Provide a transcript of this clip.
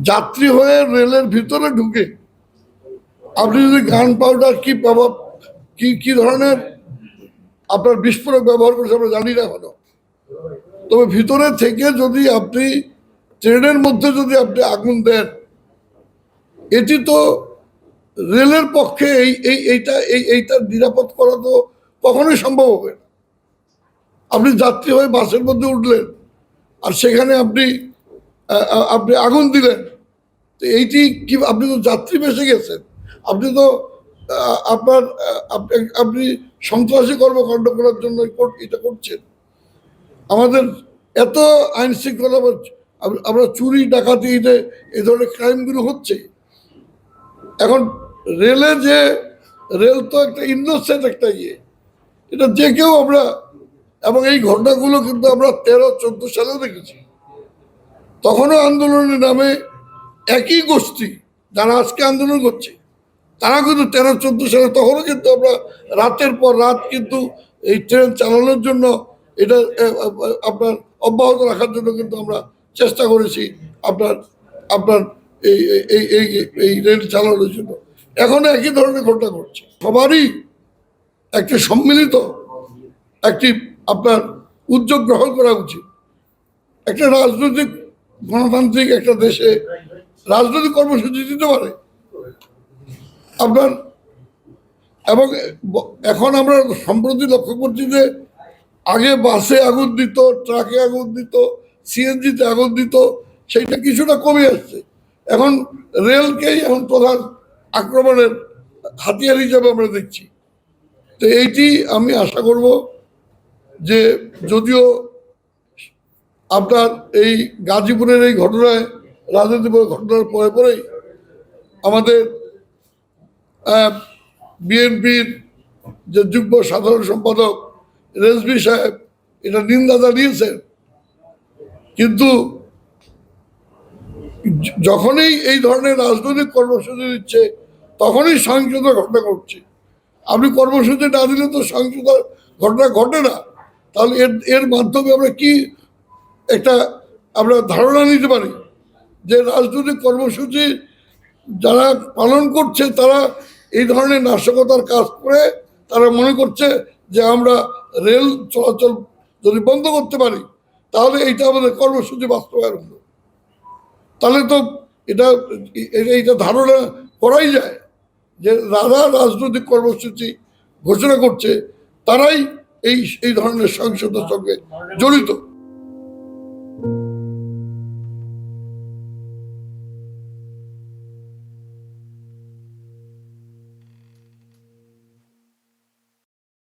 যাত্রী হয়ে রেলের ভিতরে ঢুকে আপনি যদি গান পাউডার কি কি ধরনের আপনার বিস্ফোরক ব্যবহার করেছে আমরা জানি না এখনো, তবে ভিতরে থেকে যদি আপনি ট্রেনের মধ্যে যদি আপনি আগুন দেন, এটি তো রেলের পক্ষে এইটা নিরাপদ করা তো কখনোই সম্ভব হবে না। আপনি যাত্রী হয়ে বাসের মধ্যে উঠলেন আর সেখানে আপনি আপনি আগুন দিলেন, তো এইটি কি, আপনি তো যাত্রী বেসে গেছেন, আপনি তো আপনার আপনি সন্ত্রাসী কর্মকাণ্ড করার জন্য এটা করছেন। আমাদের এত আইন শৃঙ্খলা, আমরা চুরি ডাকাতি এই ধরনের ক্রাইমগুলো হচ্ছে। এখন রেল তো একটা ইনোসেন্ট একটা এটা যে কেউ আমরা, এবং এই ঘটনাগুলো কিন্তু আমরা 13-14 সালেও দেখেছি। তখনও আন্দোলনের নামে একই গোষ্ঠী যারা আজকে আন্দোলন করছে, তারা কিন্তু 13-14 সালে তখনও কিন্তু আমরা রাতের পর রাত কিন্তু এই ট্রেন চালানোর জন্য এটা আপনার অব্যাহত রাখার জন্য কিন্তু আমরা চেষ্টা করেছি আপনার আপনার এই এই এই এই রেল চালানোর জন্য। এখনো একই ধরনের ঘটনা ঘটছে। সবারই একটি সম্মিলিত একটি আপনার উদ্যোগ গ্রহণ করা উচিত। একটা রাজনৈতিক গণতান্ত্রিক একটা দেশে রাজনৈতিক কর্মসূচি দিতে পারে আপনার, এবং এখন আমরা সম্প্রতি লক্ষ্য করছি যে আগে বাসে আগুন দিত, ট্রাকে আগুন দিত, সিএনজিতে আগুন দিত, সেইটা কিছুটা কমে আসছে। এখন রেলকেই এখন প্রধান আক্রমণের হাতিয়ার হিসাবে আমরা দেখছি। তো এইটি আমি আশা করব যে, যদিও আপনার এই গাজীপুরের এই ঘটনায়, রাজনীতি ঘটনার পরেই আমাদের বিএনপির যে যুগ্ম সাধারণ সম্পাদক রেজভী সাহেব এটা নিন্দা জানিয়েছেন, কিন্তু যখনই এই ধরনের রাজনৈতিক কর্মসূচি দিচ্ছে তখনই সহিংসতার ঘটনা ঘটছে। আপনি কর্মসূচি না দিলে তো সহিংসতার ঘটনা ঘটে না। তাহলে এর মাধ্যমে আমরা কি একটা আমরা ধারণা নিতে পারি যে রাজনৈতিক কর্মসূচি যারা পালন করছে তারা এই ধরনের নাশকতার কাজ করে তারা মনে করছে যে আমরা রেল চলাচল যদি বন্ধ করতে পারি তাহলে এইটা আমাদের কর্মসূচি বাস্তবায়ন হলো। তাহলে তো এইটা ধারণা করাই যায় যে যারা রাজনৈতিক কর্মসূচি ঘোষণা করছে তারাই এই ধরনের সহিংসতার সঙ্গে জড়িত।